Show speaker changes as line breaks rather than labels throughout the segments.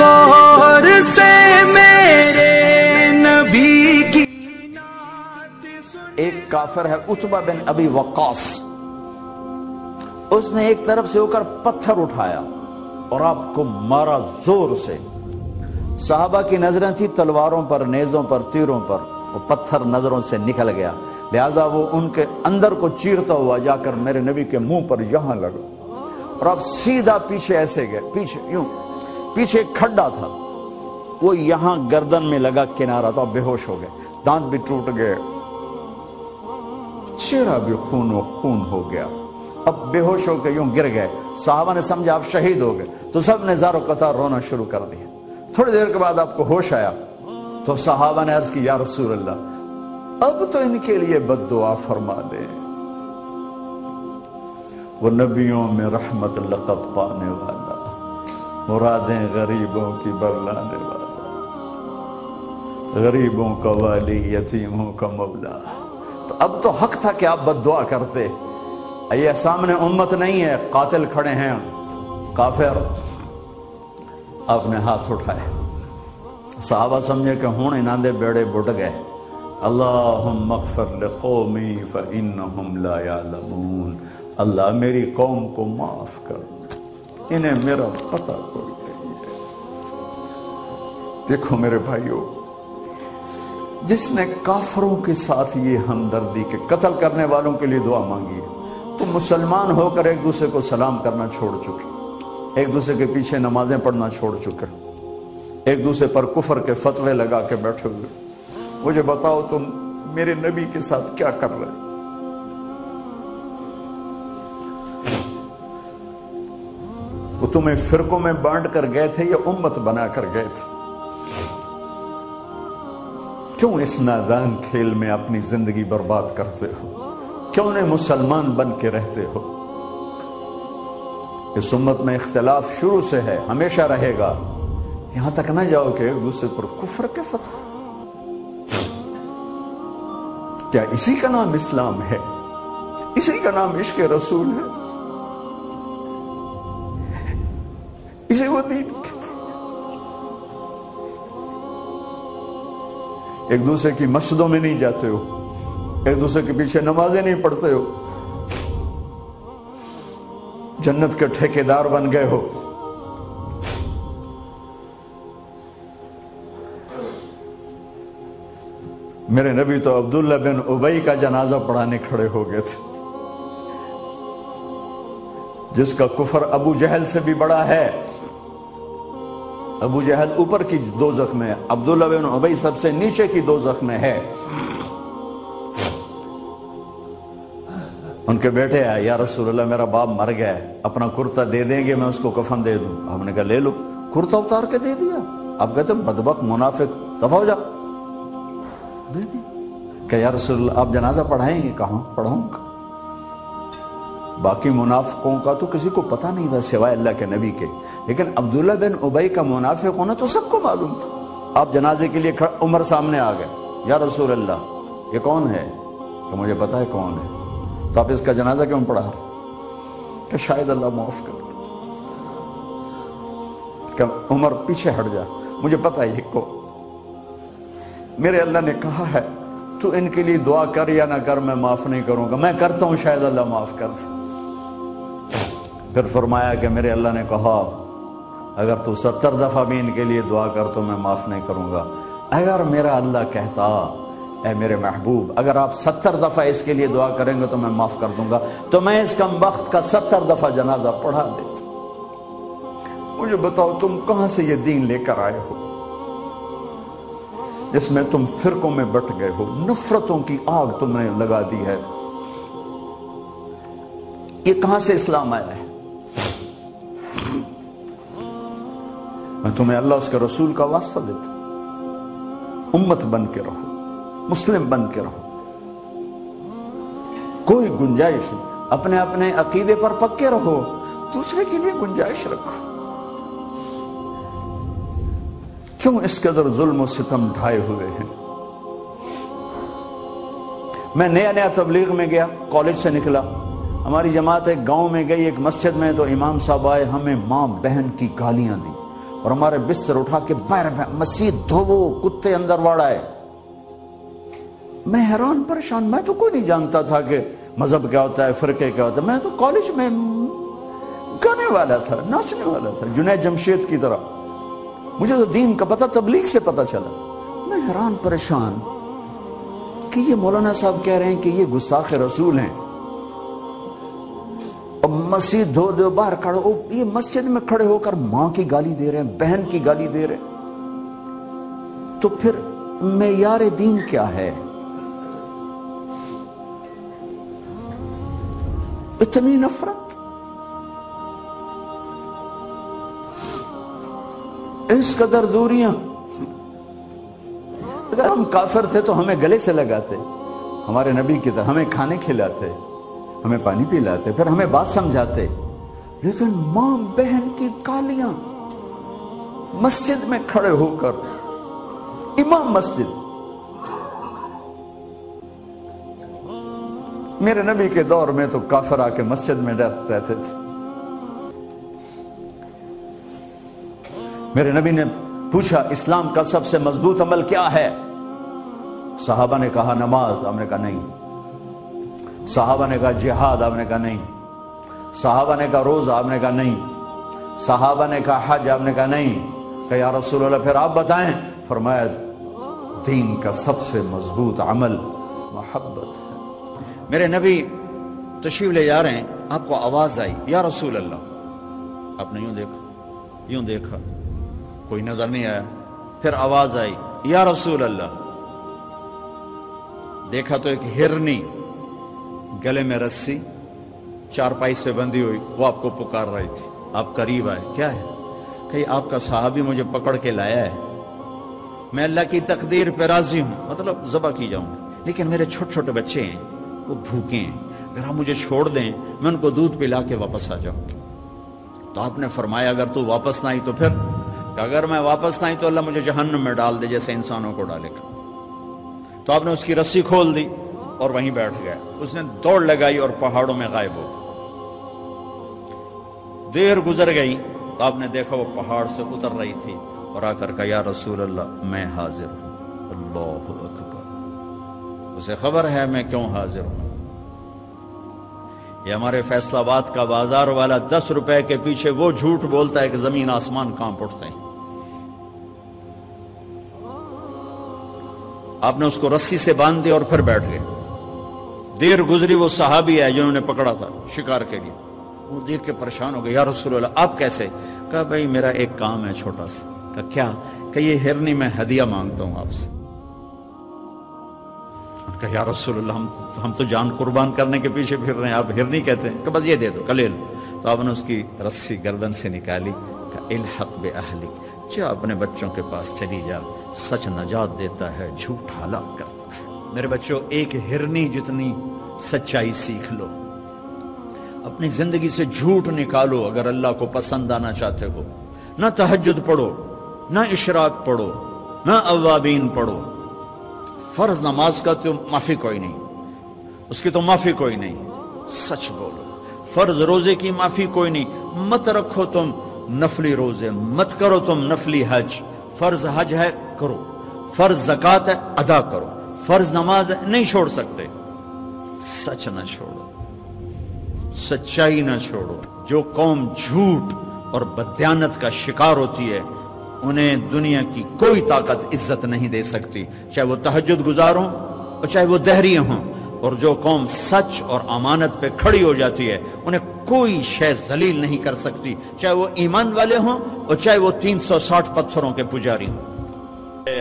زور سے میرے نبی کی.
ایک کافر ہے عتبہ بن ابی وقاص، اس نے ایک طرف سے ہو کر پتھر اٹھایا اور آپ کو مارا زور سے. صحابہ کی نظریں تھی تلواروں پر، نیزوں پر، تیروں پر، وہ پتھر نظروں سے نکل گیا، لہذا وہ ان کے اندر کو چیرتا ہوا جا کر میرے نبی کے منہ پر یہاں لگا، اور آپ سیدھا پیچھے ایسے گئے، پیچھے یوں، پیچھے ایک کھڈا تھا، وہ یہاں گردن میں لگا کنارہ، تو آپ بے ہوش ہو گئے، دانت بھی ٹوٹ گئے، چہرہ بھی خون و خون ہو گیا، اب بے ہوش ہو کے یوں گر گئے. صحابہ نے سمجھا آپ شہید ہو گئے، تو سب نے زار و قطار رونا شروع کر دیا. تھوڑی دیر کے بعد آپ کو ہوش آیا تو صحابہ نے عرض کی یا رسول اللہ اب تو ان کے لیے بد دعا فرما دے، وہ نبیوں میں رحمت لقب پانے والا، مرادیں غریبوں کی برلانے والا، غریبوں کا والی، یتیموں کا مولا. تو اب تو حق تھا کہ آپ بد دعا کرتے. یہ سامنے امت نہیں ہے، قاتل کھڑے ہیں، کافر. آپ نے ہاتھ اٹھائے، صحابہ سمجھے کہ ہوں انہاں دے بیڑے بڑھ گئے. اللہم اغفر لقومی فإنہم لا یعلمون، اللہ میری قوم کو معاف کر، انہیں میرا پتہ کوئی نہیں ہے. دیکھو میرے بھائیو، جس نے کافروں کے ساتھ یہ ہمدردی کے قتل کرنے والوں کے لیے دعا مانگی ہے، تو مسلمان ہو کر ایک دوسرے کو سلام کرنا چھوڑ چکے، ایک دوسرے کے پیچھے نمازیں پڑھنا چھوڑ چکے، ایک دوسرے پر کفر کے فتوے لگا کے بیٹھے ہوئے. مجھے بتاؤ تم میرے نبی کے ساتھ کیا کر رہے؟ وہ تمہیں فرقوں میں بانٹ کر گئے تھے یا امت بنا کر گئے تھے؟ کیوں اس نادان کھیل میں اپنی زندگی برباد کرتے ہو؟ کیوں نے مسلمان بن کے رہتے ہو؟ اس امت میں اختلاف شروع سے ہے، ہمیشہ رہے گا، یہاں تک نہ جاؤ کہ ایک دوسرے پر کفر کے فتوے. کیا اسی کا نام اسلام ہے؟ اسی کا نام عشق رسول ہے؟ اسے وہ دین کہتے ہیں. ایک دوسرے کی مسجدوں میں نہیں جاتے ہو، ایک دوسرے کے پیچھے نمازیں نہیں پڑھتے ہو، جنت کے ٹھیکیدار بن گئے ہو. میرے نبی تو عبداللہ بن ابی کا جنازہ پڑھانے کھڑے ہو گئے تھے، جس کا کفر ابو جہل سے بھی بڑا ہے. ابو جہل اوپر کی دوزخ میں، عبداللہ بن ابی سب سے نیچے کی دوزخ میں ہے. ان کے بیٹے آئے، یا رسول اللہ میرا باپ مر گیا ہے، اپنا کرتا دے دیں گے، میں اس کو کفن دے دوں. ہم نے کہا لے لو. کرتا اتار کے دے دیا. اب کہتے بدبخت منافق دفع ہو جا. دے دی کہ یا رسول اللہ آپ جنازہ پڑھائیں گے؟ کہاں پڑھاؤں گا. باقی منافقوں کا تو کسی کو پتہ نہیں تھا سوائے اللہ کے نبی کے، لیکن عبداللہ بن ابی کا منافق ہونا تو سب کو معلوم تھا. آپ جنازے کے لیے عمر سامنے آ گئے، یا رسول اللہ یہ کون ہے؟ کہ مجھے پتا ہے کون ہے. تو آپ اس کا جنازہ کیوں پڑھا؟ کہ شاید اللہ معاف کر. کہ عمر پیچھے ہٹ جا، مجھے پتا ہے یہ کو، میرے اللہ نے کہا ہے تو ان کے لیے دعا کر یا نہ کر، میں معاف نہیں کروں گا. میں کرتا ہوں، شاید اللہ معاف کر دے. پھر فرمایا کہ میرے اللہ نے کہا اگر تو 70 دفعہ بھی ان کے لیے دعا کر تو میں معاف نہیں کروں گا. اگر میرا اللہ کہتا اے میرے محبوب اگر آپ 70 دفعہ اس کے لیے دعا کریں گے تو میں معاف کر دوں گا، تو میں اس کم بخت کا 70 دفعہ جنازہ پڑھا دیتا. مجھے بتاؤ تم کہاں سے یہ دین لے کر آئے ہو جس میں تم فرقوں میں بٹ گئے ہو، نفرتوں کی آگ تم نے لگا دی ہے. یہ کہاں سے اسلام آیا ہے؟ میں تمہیں اللہ اس کے رسول کا واسطہ دیتا ہوں. امت بن کے رہو، مسلم بن کے رہو، کوئی گنجائش نہیں. اپنے اپنے عقیدے پر پکے رہو، دوسرے کے لیے گنجائش رکھو. کیوں اس قدر ظلم و ستم ڈھائے ہوئے ہیں؟ میں نیا تبلیغ میں گیا، کالج سے نکلا، ہماری جماعت ایک گاؤں میں گئی، ایک مسجد میں، تو امام صاحب آئے، ہمیں ماں بہن کی گالیاں دی اور ہمارے بستر اٹھا کے باہر مسجد دھوو، کتے اندر واڑائے۔ میں حیران پریشان، میں تو کوئی نہیں جانتا تھا کہ مذہب کیا ہوتا ہے، فرقے کیا ہوتا ہے۔ میں تو کالج میں گانے والا تھا، ناچنے والا تھا، جنید جمشید کی طرح۔ مجھے تو دین کا پتہ تبلیغ سے پتہ چلا۔ میں حیران پریشان کہ یہ مولانا صاحب کہہ رہے ہیں کہ یہ گستاخ رسول ہیں، اور مسجد دھو دو باہر کھڑے ہو، یہ مسجد میں کھڑے ہو کر ماں کی گالی دے رہے ہیں، بہن کی گالی دے رہے ہیں۔ تو پھر معیار دین کیا ہے؟ اتنی نفرت، اس قدر دوریاں۔ اگر ہم کافر تھے تو ہمیں گلے سے لگاتے، ہمارے نبی کی طرح ہمیں کھانے کھلاتے، ہمیں پانی پلاتے، پھر ہمیں بات سمجھاتے۔ لیکن ماں بہن کی گالیاں، مسجد میں کھڑے ہو کر، امام مسجد۔ میرے نبی کے دور میں تو کافر آ کے مسجد میں رہتے تھے۔ میرے نبی نے پوچھا اسلام کا سب سے مضبوط عمل کیا ہے؟ صحابہ نے کہا نماز، آپ نے کہا نہیں۔ صحابہ نے کہا جہاد، آپ نے کہا نہیں۔ صحابہ نے کہا روزہ، آپ نے کہا نہیں۔ صحابہ نے کہا حج، آپ نے کہا نہیں۔ کہ یا رسول اللہ پھر آپ بتائیں۔ فرمایا دین کا سب سے مضبوط عمل محبت ہے۔ میرے نبی تشریف لے جا رہے ہیں، آپ کو آواز آئی یا رسول اللہ۔ آپ نے یوں دیکھا، کوئی نظر نہیں آیا۔ پھر آواز آئی یا رسول اللہ۔ دیکھا تو ایک ہرنی گلے میں رسی، چارپائی سے بندھی ہوئی، وہ آپ کو پکار رہی تھی۔ آپ قریب آئے، کیا ہے؟ کہ آپ کا صحابی مجھے پکڑ کے لایا ہے، میں اللہ کی تقدیر پہ راضی ہوں، مطلب ذبح کی جاؤں گا، لیکن میرے چھوٹے چھوٹے بچے ہیں، وہ بھوکے ہیں، اگر آپ مجھے چھوڑ دیں میں ان کو دودھ پلا کے واپس آ جاؤں گی۔ تو آپ نے فرمایا اگر تو واپس نہ آئی تو پھر؟ کہ اگر میں واپس نہ آئی تو اللہ مجھے جہنم میں ڈال دے جیسے انسانوں کو ڈالے گا۔ تو آپ نے اس کی رسی کھول دی اور وہیں بیٹھ گئے۔ اس نے دوڑ لگائی اور پہاڑوں میں غائب ہو گئی۔ دیر گزر گئی تو آپ نے دیکھا وہ پہاڑ سے اتر رہی تھی اور آ کر کہا یا رسول اللہ میں حاضر ہوں۔ اللہ اکبر۔ اسے خبر ہے میں کیوں حاضر ہوں۔ یہ ہمارے فیصل آباد کا بازار والا 10 روپے کے پیچھے وہ جھوٹ بولتا ہے کہ زمین آسمان کانپ اٹھتے ہیں۔ آپ نے اس کو رسی سے باندھ دیا اور پھر بیٹھ گئے۔ دیر گزری، وہ صحابی ہے جنہوں نے پکڑا تھا شکار کے لیے، وہ دیکھ کے پریشان ہو گئے، یا رسول اللہ آپ کیسے؟ کہا بھائی میرا ایک کام ہے چھوٹا سا۔ کہا کیا؟ کہ یہ ہرنی میں ہدیہ مانگتا ہوں آپ سے۔ کہا یا رسول اللہ ہم تو جان قربان کرنے کے پیچھے پھر رہے ہیں، آپ ہرنی کہتے ہیں؟ کہ بس یہ دے دو، لے لو۔ تو آپ نے اس کی رسی گردن سے نکالی، کہا الحق بأہلک، جا اپنے بچوں کے پاس چلی جا، سچ نجات دیتا ہے، جھوٹ ہلاک کرتا ہے۔ میرے بچوں ایک ہرنی جتنی سچائی سیکھ لو، اپنی زندگی سے جھوٹ نکالو اگر اللہ کو پسند آنا چاہتے ہو۔ نہ تہجد پڑھو، نہ اشراق پڑھو، نہ اوابین پڑھو۔ فرض نماز کا تو معافی کوئی نہیں، اس کی تو معافی کوئی نہیں، سچ بولو۔ فرض روزے کی معافی کوئی نہیں، مت رکھو تم نفلی روزے، مت کرو تم نفلی حج۔ فرض حج ہے کرو، فرض زکوٰۃ ہے ادا کرو، فرض نماز ہے نہیں چھوڑ سکتے۔ سچ نہ چھوڑو، سچائی نہ چھوڑو۔ جو قوم جھوٹ اور بددیانت کا شکار ہوتی ہے انہیں دنیا کی کوئی طاقت عزت نہیں دے سکتی، چاہے وہ تہجد گزار ہوں اور چاہے وہ دہریے ہوں۔ اور جو قوم سچ اور امانت پہ کھڑی ہو جاتی ہے انہیں کوئی شے ذلیل نہیں کر سکتی، چاہے وہ ایمان والے ہوں اور چاہے وہ 360 پتھروں کے پجاری ہوں۔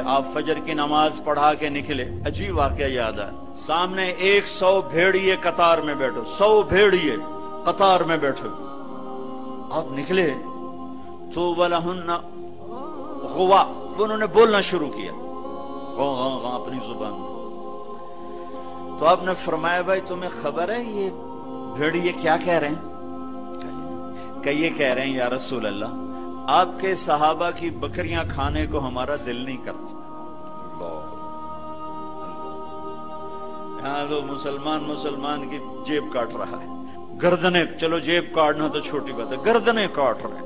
آپ فجر کی نماز پڑھا کے نکلے، عجیب واقعہ یاد ہے۔ سامنے 100 بھیڑیے قطار میں بیٹھو، 100 بھیڑیے قطار میں بیٹھو۔ آپ نکلے تو وَلَهُنَّ غوا، انہوں نے بولنا شروع کیا اپنی زبان میں۔ تو آپ نے فرمایا بھائی تمہیں خبر ہے یہ بھیڑیے کیا کہہ رہے ہیں؟ کہ یہ کہہ رہے ہیں یا رسول اللہ آپ کے صحابہ کی بکریاں کھانے کو ہمارا دل نہیں کرتا۔ یہاں تو مسلمان کی جیب کاٹ رہا ہے، گردنیں، چلو جیب کاٹنا تو چھوٹی بات ہے، گردنیں کاٹ رہے ہیں۔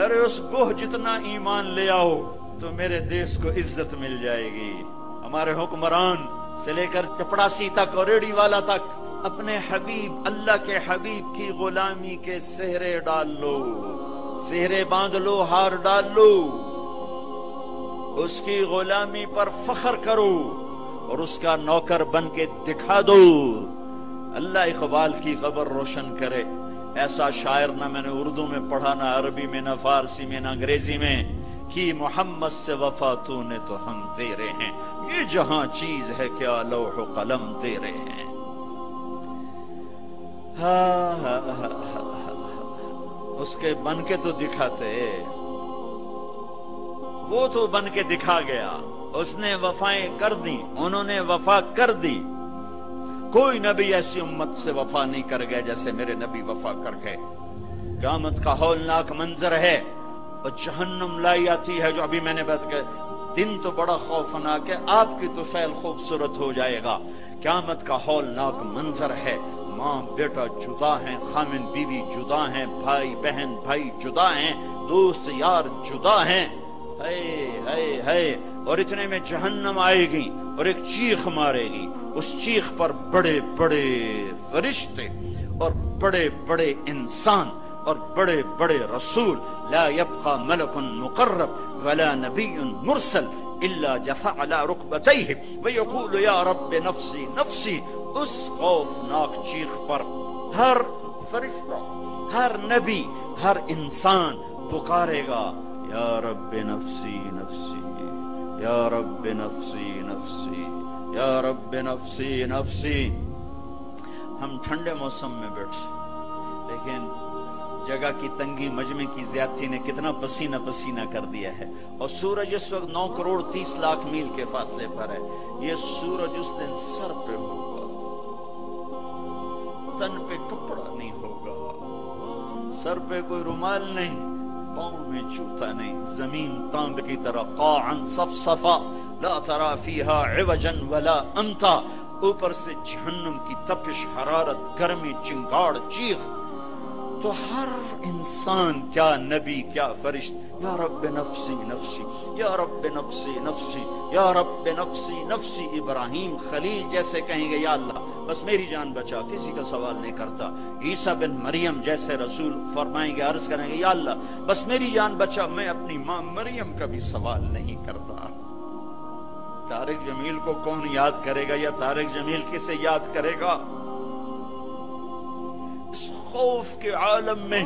ارے اس گوہ جتنا ایمان لے آؤ تو میرے دیش کو عزت مل جائے گی. ہمارے حکمران سے لے کر چپڑاسی تک اور ریڑھی والا تک اپنے حبیب اللہ کے حبیب کی غلامی کے سہرے ڈال لو, سہرے باندھ لو, ہار ڈال لو, اس کی غلامی پر فخر کرو اور اس کا نوکر بن کے دکھا دو. اللہ اقبال کی قبر روشن کرے. ایسا شاعر نہ میں نے اردو میں پڑھا, نہ عربی میں, نہ فارسی میں, نہ انگریزی میں, کہ محمد سے وفا تو نے تو ہم تیرے ہیں, یہ جہاں چیز ہے کیا لوح و قلم تیرے ہیں. اس کے بن کے تو دکھاتے, وہ تو بن کے دکھا گیا, اس نے وفائیں کر دی, انہوں نے وفا کر دی. کوئی نبی ایسی امت سے وفا نہیں کر گئے جیسے میرے نبی وفا کر گئے. قیامت کا ہولناک منظر ہے, اور جہنم لائی آتی ہے جو ابھی میں نے بات کہا. دن تو بڑا خوفناک ہے, آپ کی تو فعل خوبصورت ہو جائے گا. قیامت کا ہولناک منظر ہے, ماں بیٹا جدا ہیں, خامن بیوی جدا ہیں, بھائی بہن بھائی جدا ہیں, دوست یار جدا ہیں. اور اتنے میں جہنم آئے گی اور ایک چیخ مارے گی. اس چیخ پر بڑے بڑے فرشتے اور بڑے بڑے انسان اور بڑے بڑے رسول, لا يبقى ملک مقرب ولا نبی مرسل الا جثى على ركبتيه ويقول یا رب نفسی نفسی. اس خوفناک چیخ پر ہر فرشتہ, ہر نبی, ہر انسان پکارے گا, یا رب نفسی نفسی, یا رب نفسی نفسی, یا رب نفسی نفسی. ہم ٹھنڈے موسم میں بیٹھے, لیکن جگہ کی تنگی, مجمع کی زیادتی نے کتنا پسینہ پسینہ کر دیا ہے. اور سورج اس وقت 9 کروڑ 30 لاکھ میل کے فاصلے پر ہے. یہ سورج اس دن سر پہ ہوگا, تن پہ کپڑا نہیں ہوگا, سر پہ کوئی رومال نہیں, پاؤں میں جوتا نہیں, زمین تانبے کی طرح قاعا صفصفا لا ترى فيها عوجا ولا امتا. اوپر سے جہنم کی تپش, حرارت, گرمی, چنگاڑ, چیخ. تو ہر انسان, کیا نبی کیا فرشت, یا رب نفسی نفسی, یا رب نفسی نفسی, یا رب نفسی نفسی. ابراہیم خلیل جیسے کہیں گے یا اللہ بس میری جان بچا, کسی کا سوال نہیں کرتا. عیسیٰ بن مریم جیسے رسول فرمائیں گے, عرض کریں گے یا اللہ بس میری جان بچا, میں اپنی ماں مریم کا بھی سوال نہیں کرتا. طارق جمیل کو کون یاد کرے گا, یا طارق جمیل کسے یاد کرے گا؟ اس خوف کے عالم میں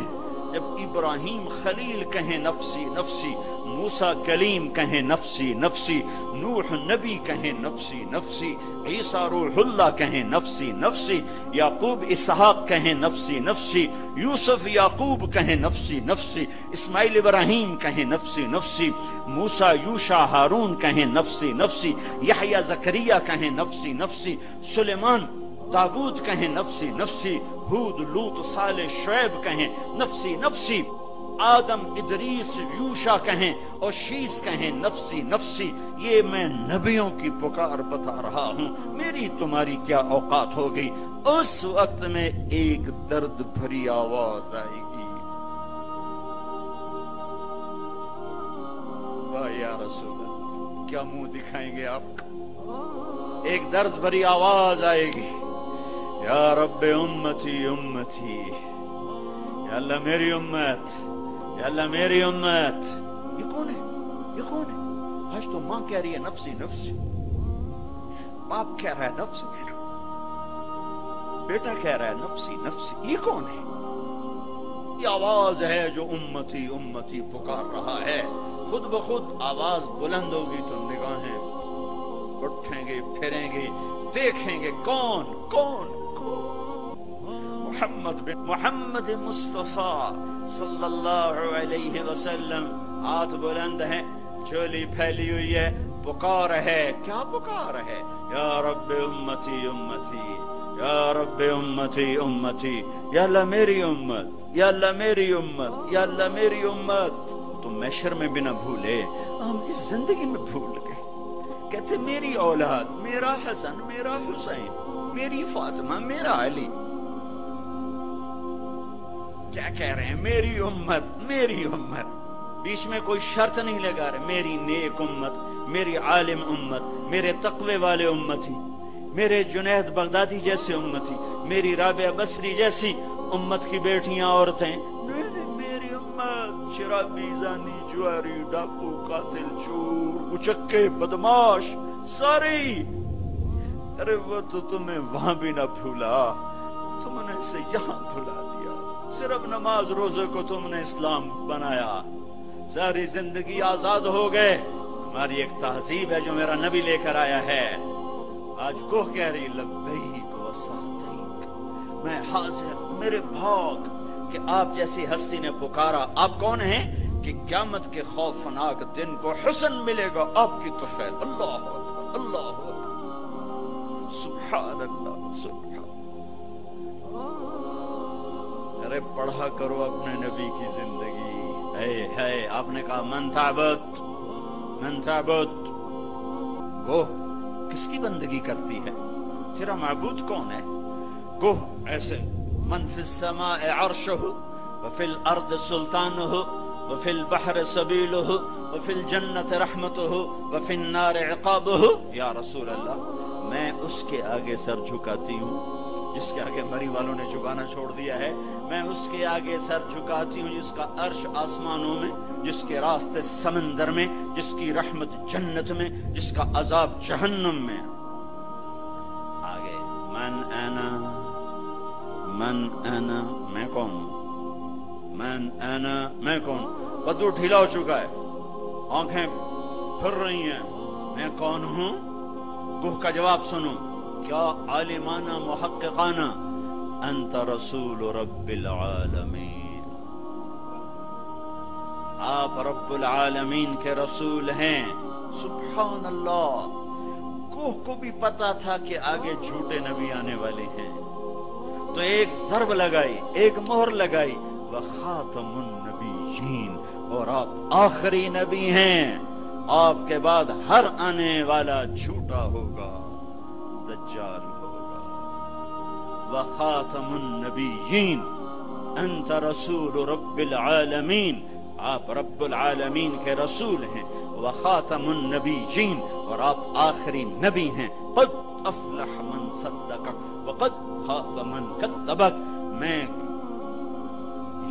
جب ابراہیم خلیل کہیں نفسی نفسی, موسیٰ کلیم کہیں نفسی نفسی, نوح نبی کہیں نفسی نفسی, عیسیٰ روح اللہ کہیں نفسی نفسی, یعقوب اسحاق کہیں نفسی نفسی, یوسف یعقوب کہیں نفسی نفسی, اسماعیل ابراہیم کہیں نفسی نفسی, موسیٰ یوشع ہارون کہیں نفسی نفسی, یحییٰ زکریا کہیں نفسی نفسی, سلیمان داود کہیں نفسی نفسی, ہود لوط صالح شعیب کہیں نفسی نفسی, آدم ادریس یوشع کہیں اور شیس کہیں نفسی نفسی. یہ میں نبیوں کی پکار بتا رہا ہوں, میری تمہاری کیا اوقات ہو گئی. اس وقت میں ایک درد بھری آواز آئے گی, واہ یا رسول اللہ, کیا منہ دکھائیں گے آپ. ایک درد بھری آواز آئے گی, یا رب امتی امتی, یا اللہ میری امت, یا اللہ میری امت. یہ کون ہے, یہ کون ہے؟ آج تو ماں کہہ رہی ہے نفسی نفسی, باپ کہہ رہا ہے نفسی نفسی, بیٹا کہہ رہا ہے نفسی نفسی. یہ کون ہے؟ یہ آواز ہے جو امتی امتی پکار رہا ہے. خود بخود آواز بلند ہوگی تو نگاہیں اٹھیں گے, پھریں گے, دیکھیں گے کون کون. محمد مصطفیٰ صلی اللہ علیہ وسلم, ہاتھ بلند ہیں, چولی پھیلی ہوئی ہے, پکار ہے. کیا پکار ہے؟ یا رب امتی امتی, یا رب امتی امتی, یا اللہ میری امت, یا اللہ میری امت, یا اللہ میری امت. تو محشر میں بھی نہ بھولے, ہم اس زندگی میں بھول گئے. کہتے میری اولاد, میرا حسن, میرا حسین, میری فاطمہ, میرا علی. کیا کہہ رہے ہیں؟ میری امت, میری امت.
بیچ میں کوئی شرط نہیں لگا رہے میری نیک امت، میری عالم امت، میرے تقوی والے امتی، میرے جنید بغدادی جیسے امتی، میری رابعہ بصری جیسی امت کی بیٹیاں عورتیں، میری امت شرابی، زانی، جواری، ڈاکو، قاتل، چور، اچکے، بدماش ساری. ارے وہ تو تمہیں وہاں بھی نہ بھولا، تم نے اسے یہاں بھلا دیا. صرف نماز روزے کو تم نے اسلام بنایا، ساری زندگی آزاد ہو گئے. ہماری ایک تہذیب ہے جو میرا نبی لے کر آیا ہے. آج کو کہہ رہی لبیک و سعدیک، میں حاضر میرے بھاگ کہ آپ جیسی ہستی نے پکارا. آپ کون ہیں کہ قیامت کے خوفناک دن کو حسن ملے گا آپ کی طفیل. اللہ اکبر، اللہ اکبر، سبحان اللہ، سبحان. ارے پڑھا کرو اپنے نبی کی زندگی. ہے آپ نے کہا من تعبد، من تعبد، وہ کس کی بندگی کرتی ہے؟ تیرا معبود کون ہے؟ گو ایسے من فی السماء عرشہ وفی الارض سلطانہ وفی البحر سبیلہ وفی الجنت رحمتہ وفی النار عقابہ. یا رسول اللہ، میں اس کے آگے سر جھکاتی ہوں جس کے آگے مری والوں نے جھکانا چھوڑ دیا ہے. میں اس کے آگے سر جھکاتی ہوں جس کا عرش آسمانوں میں، جس کے راستے سمندر میں، جس کی رحمت جنت میں، جس کا عذاب جہنم میں. آگے من انا، من انا، میں کون ہوں؟ من انا، میں کون؟ بدو ڈھیلا ہو چکا ہے، آنکھیں پھر رہی ہیں. میں کون ہوں؟ گوہ کا جواب سنو. کیا عالمانہ محققانہ، انت رسول رب العالمین، آپ رب العالمین کے رسول ہیں. سبحان اللہ. کوہ کو بھی پتا تھا کہ آگے جھوٹے نبی آنے والے ہیں، تو ایک ضرب لگائی، ایک مہر لگائی، وخاتم النبیین، اور آپ آخری نبی ہیں. آپ کے بعد ہر آنے والا جھوٹا ہوگا، دجال ہوگا. وخاتم النبیین، انت رسول رب العالمین، آپ رب العالمین کے رسول ہیں. وخاتم النبیین، اور آپ آخری نبی ہیں. قد افلح من صدقک وقد خاب من کذبک. میں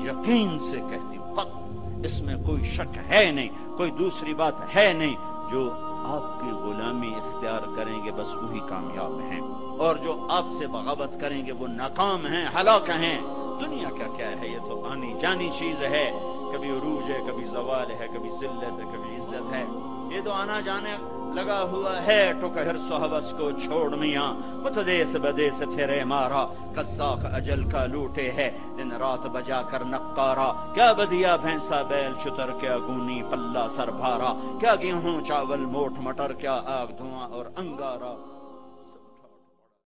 یقین سے کہتی ہوں، قد، اس میں کوئی شک ہے نہیں، کوئی دوسری بات ہے نہیں. جو آپ کی غلامی اختیار کریں گے بس وہی کامیاب ہیں، اور جو آپ سے بغاوت کریں گے وہ ناکام ہیں، ہلاک ہیں. دنیا کیا ہے؟ یہ تو آنی جانی چیز ہے. کبھی عروج ہے، کبھی زوال ہے، کبھی ذلت ہے، کبھی عزت ہے. یہ تو آنا جانے لگا ہوا ہے. تو کہ صحبس کو چھوڑ میاں، متدیس بدیس پھرے مارا. قزاق اجل کا لوٹے ہے، دن رات بجا کر نقارا. کیا بدیا بھینسا بیل شتر، کیا گونی پلہ سر بھارا. کیا گیہوں چاول موٹ مٹر، کیا آگ دھواں اور انگارا.